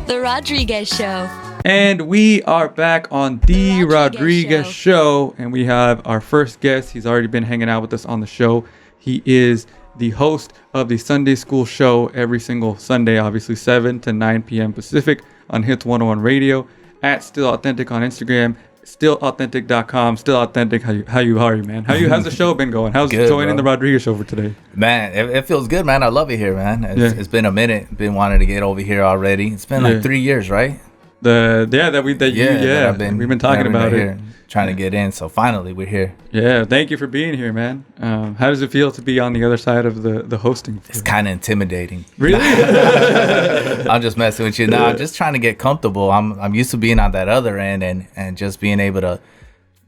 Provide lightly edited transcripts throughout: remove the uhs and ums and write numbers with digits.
The Rodriguez Show. And we are back on The Rodriguez Show. And we have our first guest. He's already been hanging out with us on the show. He is the host of the Sunday School Show every single Sunday, obviously 7 to 9 p.m. Pacific on Hits 101 Radio, at Still Authentic on Instagram, stillauthentic.com. Still Authentic. How are you, man? How's the show been going? How's good, joining bro. The Rodriguez Show for today? Man, it feels good, man. I love it here, man. It's been a minute. Been wanting to get over here already. It's been like 3 years, right? We've been talking about it. Here, trying to get in. So finally, we're here. Yeah, thank you for being here, man. How does it feel to be on the other side of the hosting? It's kind of intimidating. Really? I'm just messing with you. No, I'm just trying to get comfortable. I'm used to being on that other end and just being able to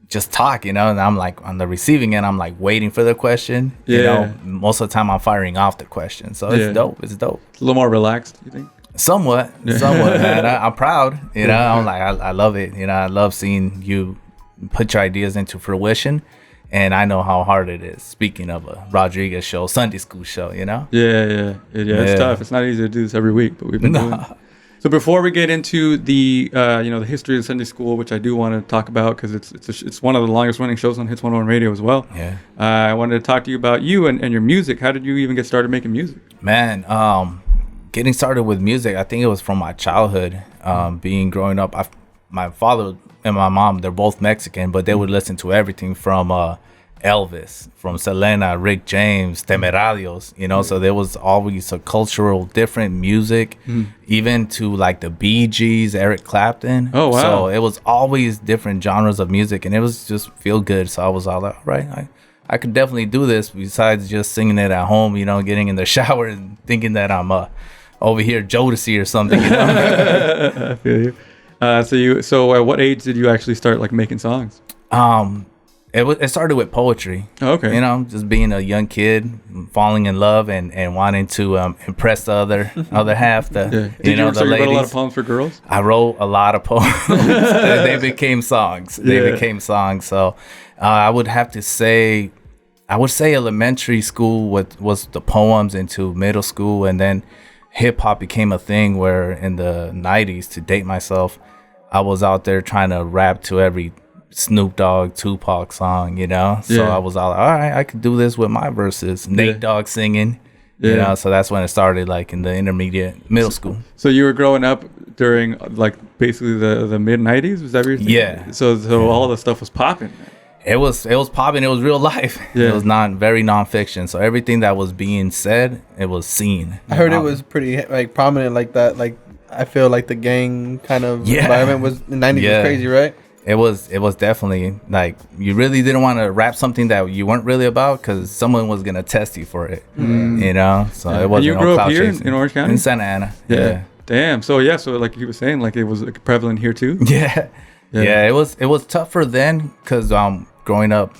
just talk, you know. And I'm like on the receiving end, I'm like waiting for the question. Yeah. You know, most of the time I'm firing off the question. So it's dope. It's dope. It's a little more relaxed, you think? Somewhat, man. I'm proud. You know, I'm like, I love it. You know, I love seeing you put your ideas into fruition, and I know how hard it is. Speaking of a Rodriguez show, Sunday School Show, you know. Yeah. It's tough. It's not easy to do this every week, but we've been doing it. So before we get into the the history of Sunday School, which I do want to talk about because it's one of the longest running shows on Hits 101 Radio as well. Yeah. I wanted to talk to you about you and your music. How did you even get started making music? Man, getting started with music, I think it was from my childhood. Growing up, my father and my mom, they're both Mexican, but they would listen to everything from Elvis, from Selena, Rick James, Temerarios, you know. So there was always a cultural different music, even to like the Bee Gees, Eric Clapton. Oh, wow. So it was always different genres of music, and it was just feel good. So I was all like, all right, I could definitely do this besides just singing it at home, you know, getting in the shower and thinking that I'm over here Jodeci or something, you know. I feel you. So at what age did you actually start like making songs? It started with poetry. Oh, okay. You know, just being a young kid, falling in love and wanting to impress the other half. The Did you know, so the you ladies. wrote a lot of poems for girls? I wrote a lot of poems. They became songs. So I would have to say, elementary school was the poems into middle school, and then hip hop became a thing where in the 90s, to date myself, I was out there trying to rap to every Snoop Dogg, Tupac song, you know. So I was all right, I could do this with my verses. Nate Dogg singing, you know. So that's when it started, like in the intermediate middle school. So you were growing up during like basically the mid 90s? Was that what you're thinking? Yeah. So all the stuff was popping. It was popping. It was real life. It was very nonfiction. So everything that was being said, it was seen. I heard it was pretty like prominent like that. Like I feel like the gang kind of environment was in the 90s was crazy, right? It was definitely like you really didn't want to rap something that you weren't really about because someone was gonna test you for it, you know. So it wasn't. And you grew up here in Orange County, in Santa Ana. Yeah. Damn. So like you were saying, like it was like, prevalent here too. Yeah. It was tougher then because growing up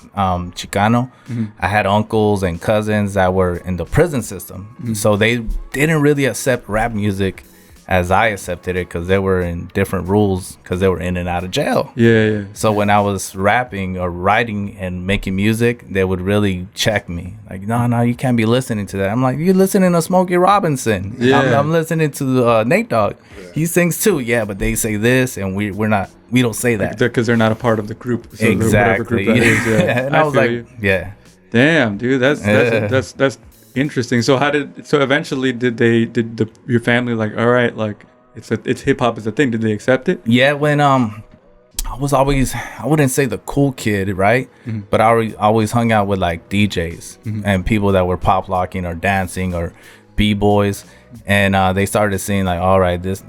Chicano, I had uncles and cousins that were in the prison system, so they didn't really accept rap music as I accepted it because they were in different rules because they were in and out of jail. Yeah. So when I was rapping or writing and making music, they would really check me. Like, no, you can't be listening to that. I'm like, you're listening to Smokey Robinson. Yeah. I'm listening to Nate Dogg. He sings too. Yeah, but they say this and we don't say that. Because they're not a part of the group. So Exactly. Whatever group that is, And I was like, yeah. Damn, dude, that's interesting. So eventually did your family like, all right, like it's hip hop is a thing? Did they accept it? Yeah, when I was always, I wouldn't say the cool kid, right? But I always hung out with like DJs and people that were pop locking or dancing or b-boys, and they started seeing like, all right, this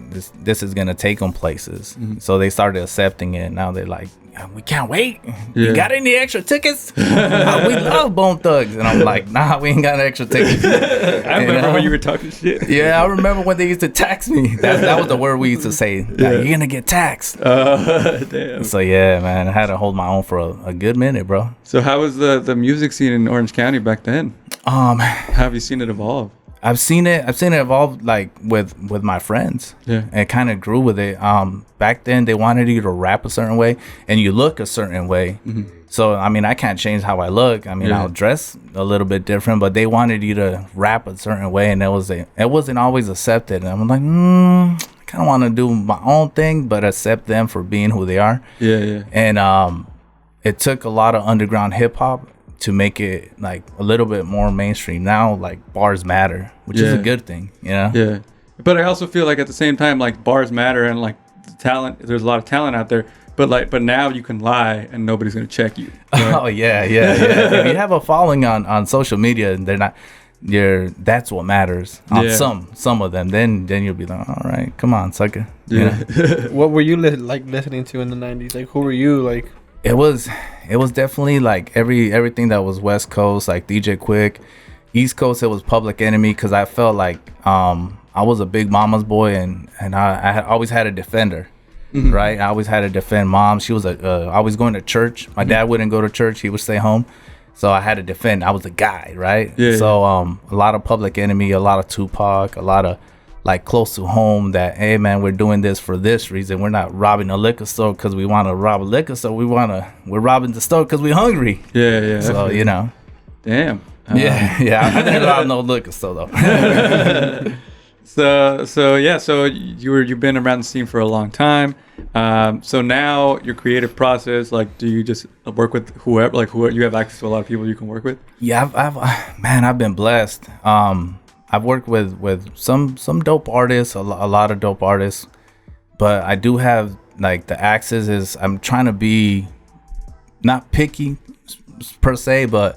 is gonna take them places. So they started accepting it. Now they're like, we can't wait. You got any extra tickets? We love Bone Thugs. And I'm like, nah, we ain't got extra tickets. I remember when you were talking shit. Yeah, I remember when they used to tax me. That was the word we used to say. You're gonna get taxed. Damn. So yeah, man, I had to hold my own for a good minute, bro. So how was the music scene in Orange County back then? How have you seen it evolve? I've seen it evolve like with my friends. Yeah. It kind of grew with it. Back then they wanted you to rap a certain way and you look a certain way. So I mean, I can't change how I look. I mean, I'll dress a little bit different, but they wanted you to rap a certain way, and it wasn't always accepted. And I'm like, I kind of want to do my own thing, but accept them for being who they are. Yeah. And it took a lot of underground hip hop to make it like a little bit more mainstream. Now, like, bars matter, which is a good thing, you know? Yeah. But I also feel like at the same time, like, bars matter, and like talent, there's a lot of talent out there. But now you can lie and nobody's gonna check you. Right? Oh yeah. If you have a following on social media, and that's what matters on some of them. Then you'll be like, all right, come on, sucker. Yeah. What were you listening to in the 90s? Like, who were you like? It was definitely like everything that was West Coast, like DJ Quick. East Coast, it was Public Enemy, because I felt like I was a big mama's boy, and I had always had a defender. Mm-hmm. Right, I always had to defend mom. She was always going to church. My dad wouldn't go to church; he would stay home. So I had to defend. I was a guy, right? Yeah. So a lot of Public Enemy, a lot of Tupac, a lot of like close to home. That, hey man, we're doing this for this reason. We're not robbing a liquor store because we want to rob a liquor store. We're robbing the store because we're hungry. Yeah. So you know. Damn. Yeah. I didn't rob no liquor store though. So you've been around the scene for a long time. So now your creative process, like, do you just work with whoever, like, who you have access to a lot of people you can work with? Yeah, I've been blessed. I've worked with some dope artists, a lot of dope artists, but I do have, like, the access is, I'm trying to be not picky per se, but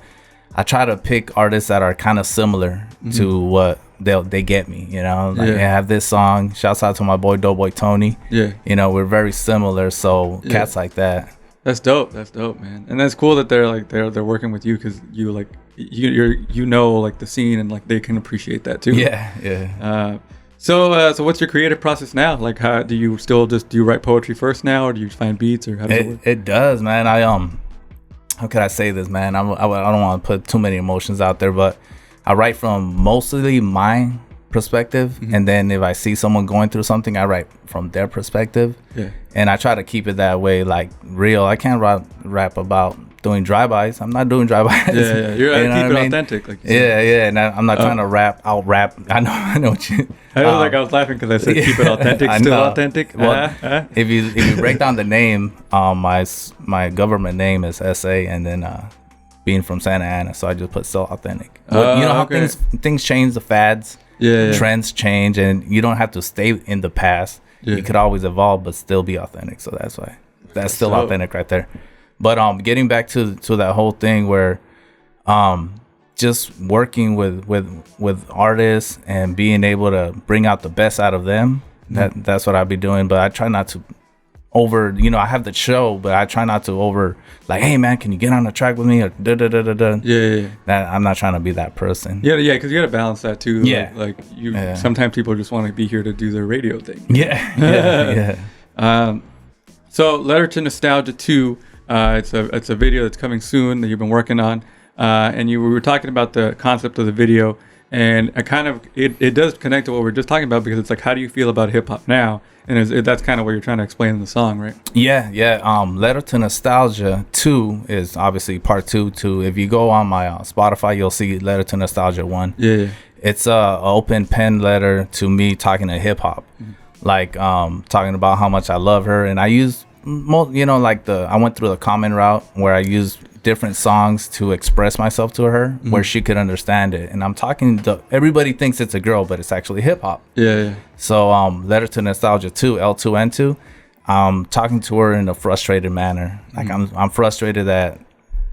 I try to pick artists that are kind of similar to what they get me, you know. Like, I have this song. Shouts out to my boy Doughboy Tony. Yeah, you know, we're very similar, so cats like that. That's dope, man. And that's cool that they're working with you, because you like you know like the scene, and like they can appreciate that too. Yeah. So what's your creative process now? Like, how do you write poetry first now, or do you find beats, or how does it work? It does, man. How could I say this, man? I don't want to put too many emotions out there, but I write from mostly my perspective, and then if I see someone going through something, I write from their perspective. Yeah. And I try to keep it that way, like real. I can't rap about doing drive-bys. I'm not doing drive-bys. Yeah. You're you know keep it authentic. Like and I'm not trying to rap. I'll rap. I know what you. I was laughing because I said keep it authentic, still authentic. Well, if you break down the name, my government name is SA, and then being from Santa Ana, so I just put still authentic. But you know how things change, the fads, trends change, and you don't have to stay in the past. You could always evolve, but still be authentic. So that's why that's still authentic right there. But getting back to that whole thing where just working with artists and being able to bring out the best out of them, that's what I'd be doing. But I try not to I have the show, but I try not to like, hey man, can you get on the track with me, or Yeah. I'm not trying to be that person. Yeah, because you got to balance that too. Like you sometimes people just want to be here to do their radio thing. Yeah. So Letter to Nostalgia 2, it's a video that's coming soon that you've been working on, and we were talking about the concept of the video, and it does connect to what we were just talking about, because it's like, how do you feel about hip hop now? And that's kind of what you're trying to explain in the song, right? Yeah. Letter to Nostalgia 2 is obviously part 2 to, if you go on my Spotify, you'll see Letter to Nostalgia 1. Yeah. It's a open pen letter to me talking to hip hop, like talking about how much I love her, and I use I went through the common route where I used different songs to express myself to her, where she could understand it. And I'm talking to, everybody thinks it's a girl, but it's actually hip hop. Yeah. So Letter to Nostalgia 2, L2N2, I'm talking to her in a frustrated manner. Like I'm frustrated that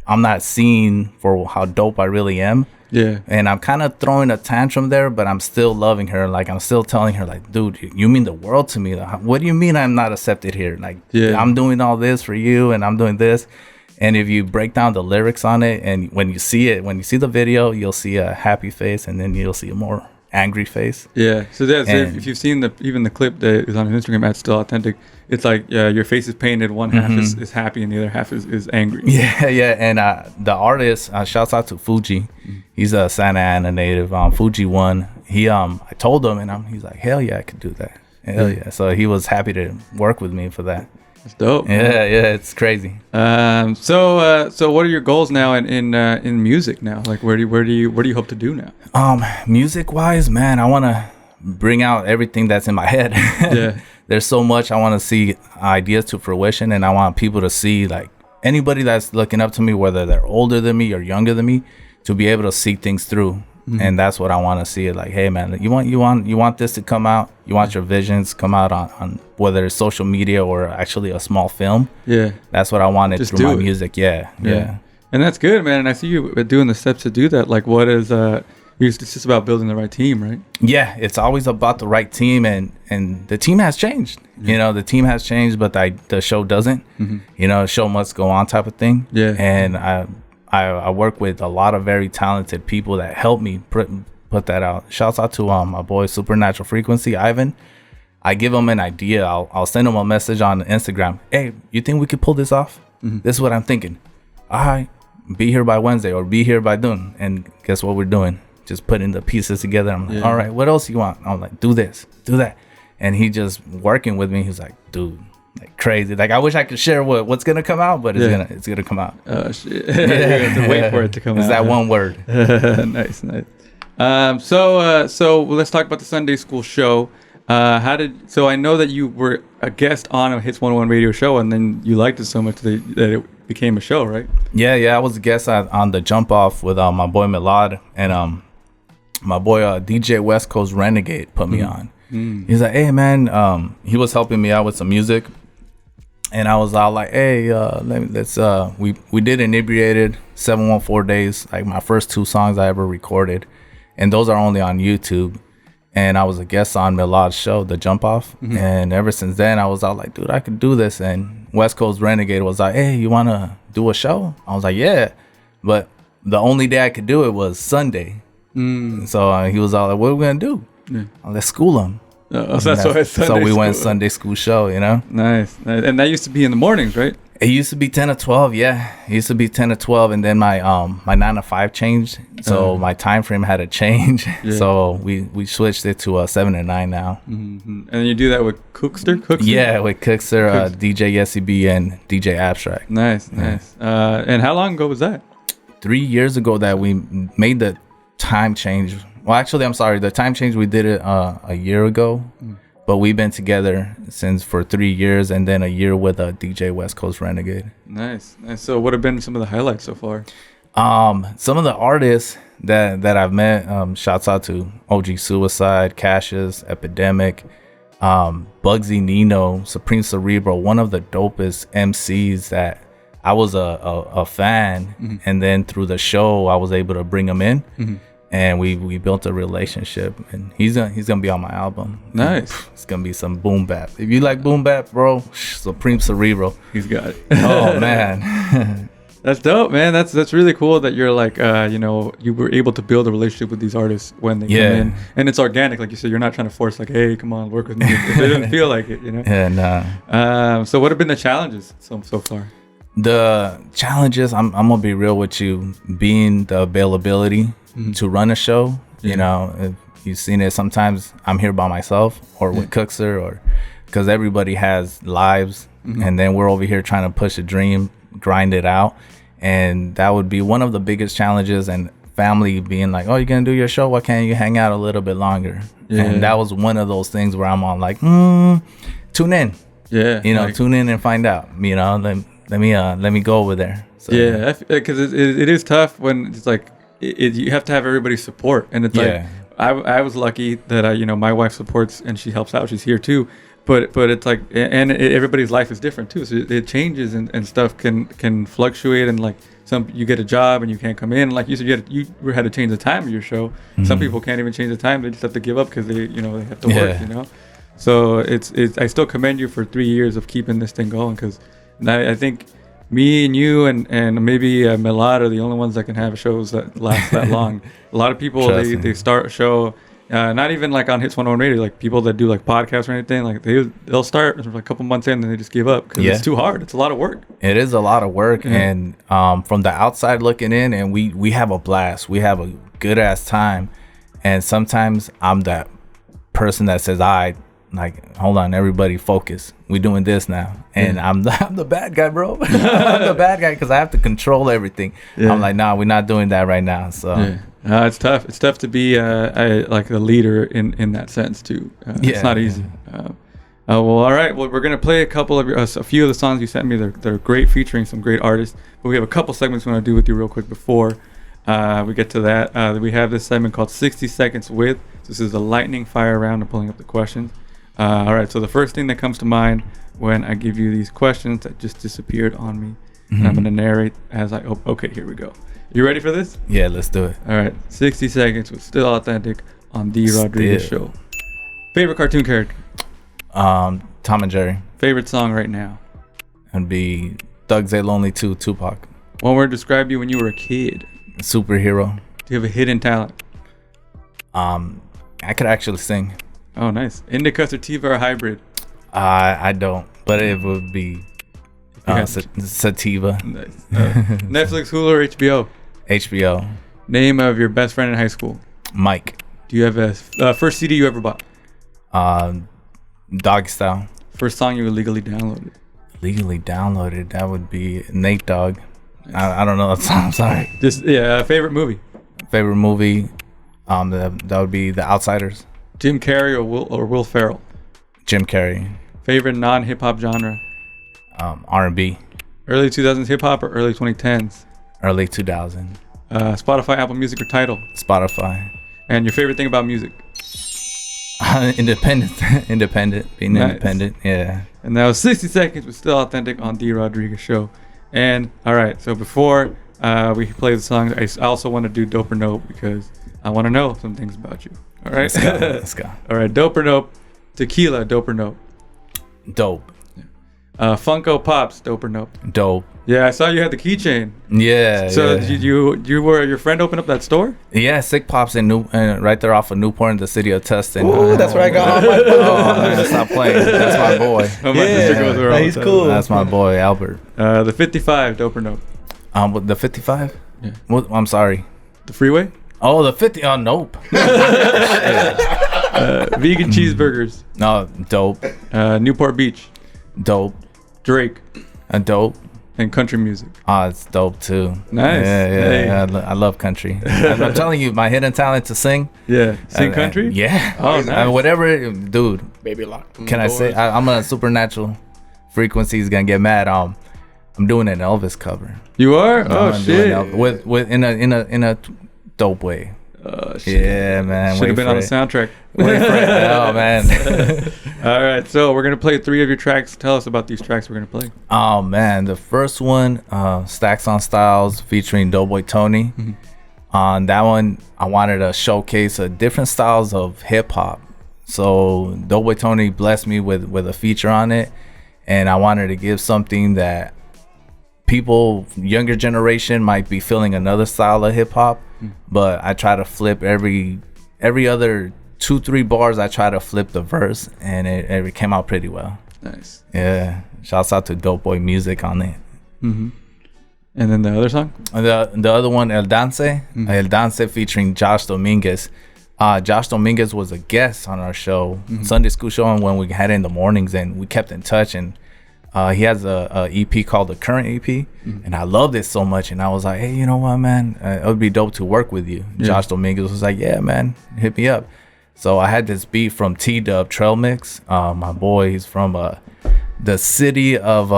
I'm not seen for how dope I really am. Yeah. And I'm kind of throwing a tantrum there, but I'm still loving her. Like, I'm still telling her, like, dude, you mean the world to me. Like, what do you mean I'm not accepted here? Like, I'm doing all this for you, and I'm doing this. And if you break down the lyrics on it, and when you see the video, you'll see a happy face, and then you'll see a more angry face. Yeah. So if you've seen even the clip that is on his Instagram at Still Authentic, it's like your face is painted, one half is happy and the other half is angry. Yeah. And the artist, shouts out to Fuji. He's a Santa Ana native. Fuji One. I told him, and he's like, hell yeah, I could do that. Hell yeah. So he was happy to work with me for that. That's dope. Yeah, it's crazy. So what are your goals now in music now? Like, where do you hope to do now? Music wise, man, I want to bring out everything that's in my head. Yeah. There's so much I want to see ideas to fruition, and I want people to see, like, anybody that's looking up to me, whether they're older than me or younger than me, to be able to see things through. And that's what I want to see. It like, hey man, you want this to come out. You want your visions come out on whether it's social media or actually a small film. Yeah, that's what I wanted just through my music. Yeah. And that's good, man. And I see you doing the steps to do that. Like, what is it's just about building the right team, right? Yeah, it's always about the right team, and the team has changed. You know, the team has changed, but the show doesn't. You know, the show must go on, type of thing. Yeah, and I work with a lot of very talented people that help me put that out. Shouts out to my boy Supernatural Frequency, Ivan. I give him an idea. I'll send him a message on Instagram. Hey, you think we could pull this off? This is what I'm thinking. All right, be here by Wednesday or be here by noon. And guess what we're doing? Just putting the pieces together. I'm like, all right, what else you want? I'm like, do this, do that. And he just working with me. He's like, dude, like crazy. Like, I wish I could share what's gonna come out, but it's gonna come out. Oh shit! You have to wait for it to come out. It's that one word. Nice. So let's talk about the Sunday School show. So I know that you were a guest on a Hits 101 radio show, and then you liked it so much that it became a show, right? Yeah. I was a guest on the Jump Off with my boy Milad, and my boy DJ West Coast Renegade put me on. He's like, hey man, he was helping me out with some music, and I was all like, hey, let's we did Inebriated 714 Days, like my first 2 songs I ever recorded, and those are only on YouTube. And I was a guest on Milad's show, The Jump Off, and ever since then I was all like, dude, I could do this. And West Coast Renegade was like, hey, you wanna do a show? I was like, yeah, but the only day I could do it was Sunday. So he was all like, what are we gonna do? Let's school him. So that's why it's Sunday So we went Sunday school show, you know? Nice. And that used to be in the mornings, right? It used to be 10 to 12, yeah. It used to be 10 to 12, and then my 9 to 5 changed, so my time frame had to change. Yeah. So we switched it to 7 to 9 now. And you do that with Cookster? Yeah, with Cookster, DJ SEB, and DJ Abstract. Nice. And how long ago was that? 3 years ago that we made the time change. Well, actually, I'm sorry. The time change, we did it a year ago. But we've been together for 3 years, and then a year with a DJ West Coast Renegade. Nice. So what have been some of the highlights so far? Some of the artists that I've met, shouts out to OG Suicide, Cassius, Epidemic, Bugsy Nino, Supreme Cerebral, one of the dopest MCs that I was a fan. And then through the show, I was able to bring him in. And we built a relationship, and he's gonna be on my album. Nice. It's gonna be some boom bap. If you like boom bap, bro, Supreme Cerebral. He's got it. Oh man, that's dope, man. That's really cool that you're like, you were able to build a relationship with these artists when they come in, and it's organic, like you said. You're not trying to force, like, hey, come on, work with me. It doesn't feel like it, you know. Yeah, nah. So what have been the challenges so far? The challenges, I'm gonna be real with you, being the availability to run a show. You know, if you've seen it, sometimes I'm here by myself or with Cookser, or because everybody has lives, and then we're over here trying to push a dream, grind it out, and that would be one of the biggest challenges. And family being like, oh, you're gonna do your show, why can't you hang out a little bit longer? And that was one of those things where I'm on like, tune in, tune in and find out, let me go over there. So, because it is tough when it's like you have to have everybody's support, and it's like I was lucky that my wife supports and she helps out. She's here too, but it's like, and everybody's life is different too, so it changes, and stuff can fluctuate, and like you get a job and you can't come in. Like you said, you had to change the time of your show. Some people can't even change the time; they just have to give up because they have to work. So it's I still commend you for 3 years of keeping this thing going, because I think me and you and maybe Milad are the only ones that can have shows that last that long. A lot of people, they start a show, not even like on Hits 101 Radio, like people that do like podcasts or anything, like they'll start a couple months in and they just give up because it's too hard. It's a lot of work. It is a lot of work, and from the outside looking in, and we have a blast. We have a good ass time, and sometimes I'm that person that says, like, hold on, everybody focus. We're doing this now. And I'm the bad guy, bro. I'm the bad guy because I have to control everything. I'm like, nah, we're not doing that right now. So It's tough. It's tough to be like a leader in that sense too. It's not easy. Well, all right. Well, we're gonna play a couple of a few of the songs you sent me. They're great, featuring some great artists. But we have a couple segments we want to do with you real quick before we get to that. We have this segment called 60 Seconds With. This is a lightning fire round. I'm pulling up the questions. All right. So the first thing that comes to mind when I give you these questions that just disappeared on me, and I'm gonna narrate as I. Okay, here we go. You ready for this? Yeah, let's do it. All right. 60 Seconds with Still Authentic on the Rodriguez Show. Favorite cartoon character? Tom and Jerry. Favorite song right now? It'd be Thug's A Lonely 2, Tupac. One word describe you when you were a kid. Superhero. Do you have a hidden talent? I could actually sing. Oh, nice. Indica, sativa, or hybrid? I don't, but it would be sativa. Nice. Netflix, Hulu, or HBO? HBO. Name of your best friend in high school? Mike. Do you have a first CD you ever bought? Dog Style. First song you illegally downloaded? Legally downloaded, that would be Nate Dogg. Nice. I don't know that song, I'm sorry. Just favorite movie? Favorite movie, that would be The Outsiders. Jim Carrey or Will Ferrell? Jim Carrey. Favorite non-hip-hop genre? R&B. Early 2000s hip-hop or early 2010s? Early 2000. Spotify, Apple Music, or Tidal? Spotify. And your favorite thing about music? Independent. Being nice. Independent, yeah. And that was 60 Seconds with Still Authentic on The Rodriguez Show. And all right, so before we play the song, I also want to do Dope or Nope because I want to know some things about you. All right? Let's go. All right, Dope or Nope. Tequila, Dope or Nope? Dope. Funko Pops, Dope or Nope? Dope. Yeah, I saw you had the keychain. Yeah. So you were your friend opened up that store? Yeah, Sick Pops in right there off of Newport in the city of Tustin. Ooh, that's where I got all my Oh man, stop playing. That's my boy. My sister goes there all the he's time. cool. That's my boy Albert. The 55, Dope or Nope? The 55? Yeah. What? I'm sorry. The Freeway? Oh, the 50. Oh, nope. Vegan cheeseburgers. No, dope. Newport Beach. Dope. Drake. Dope. And country music. Oh, it's dope too. Nice. Yeah. I love country. I'm telling you, my hidden talent to sing. Yeah. Sing country? Yeah. Oh, nice. Whatever, dude. Baby lock. Can I say I'm a supernatural frequencies gonna get mad. I'm doing an Elvis cover. You are? Oh shit. With in a dope way. Oh shit. Yeah, man. Should have been on the soundtrack. Wait for it. Oh man. All right, so we're gonna play 3 of your tracks. Tell us about these tracks we're gonna play. Oh man, the first one, Stacks on Styles featuring Doughboy Tony. Mm-hmm. On that one, I wanted to showcase different styles of hip hop. So Doughboy Tony blessed me with a feature on it, and I wanted to give something that people, younger generation, might be feeling another style of hip hop, but I try to flip every other 2-3 bars. I try to flip the verse, and it came out pretty well. Nice. Yeah, shouts out to Dope Boy Music on it. Mm-hmm. And then the other song? The other one, El Dance. El Dance featuring Josh Dominguez. Josh Dominguez was a guest on our show, Sunday School Show, and when we had it in the mornings, and we kept in touch. And he has a EP called The Current EP, and I loved it so much. And I was like, hey, you know what, man? It would be dope to work with you. Yeah. Josh Dominguez was like, yeah, man, hit me up. So I had this beat from T-Dub Trail Mix. My boy, he's from the city of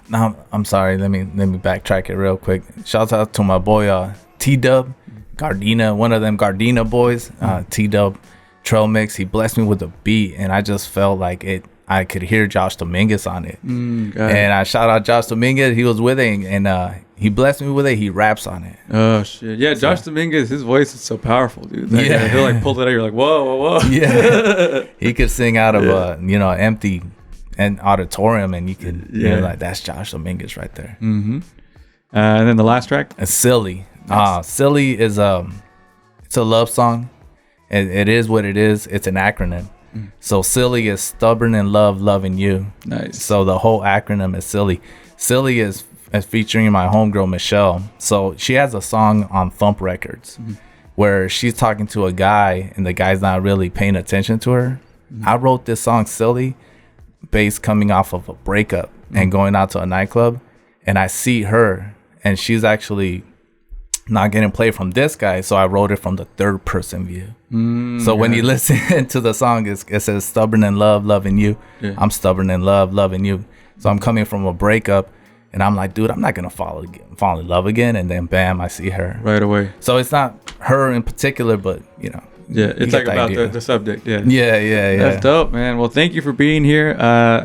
no, I'm sorry, let me backtrack it real quick. Shouts out to my boy T-Dub Gardena, one of them Gardena boys. T-Dub Trail Mix. He blessed me with a beat, and I just felt like I could hear Josh Dominguez on it. And I shout out Josh Dominguez. He was with it, and he blessed me with it. He raps on it. Oh shit! Yeah, Josh Dominguez, his voice is so powerful, dude. That guy, he'll like pull it out. You're like, whoa. Yeah, he could sing out of empty and auditorium, and you could you're like, that's Josh Dominguez right there. And then the last track, it's Silly. Nice. Silly is it's a love song. It is what it is. It's an acronym. So Silly is stubborn in love, loving you. Nice. So the whole acronym is Silly. Silly is featuring my homegirl Michelle. So she has a song on Thump Records where she's talking to a guy, and the guy's not really paying attention to her. I wrote this song Silly based coming off of a breakup and going out to a nightclub, and I see her, and she's actually not getting played from this guy, so I wrote it from the third person view. So when you listen to the song, it says stubborn in love, loving you. Yeah. I'm stubborn in love, loving you. So I'm coming from a breakup, and I'm like, dude, I'm not gonna fall in love again. And then bam, I see her right away. So it's not her in particular, but you know. Yeah, it's like about the subject. Yeah. Yeah. That's dope, man. Well, thank you for being here.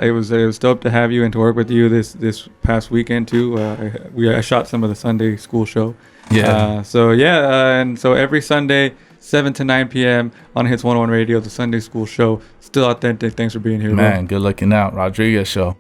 It was dope to have you and to work with you this past weekend too. I shot some of the Sunday school show. Yeah. And so every Sunday, 7 to 9 p.m. on Hits 101 Radio, the Sunday school show. Still authentic. Thanks for being here, man. Bro. Good looking out, Rodriguez Show.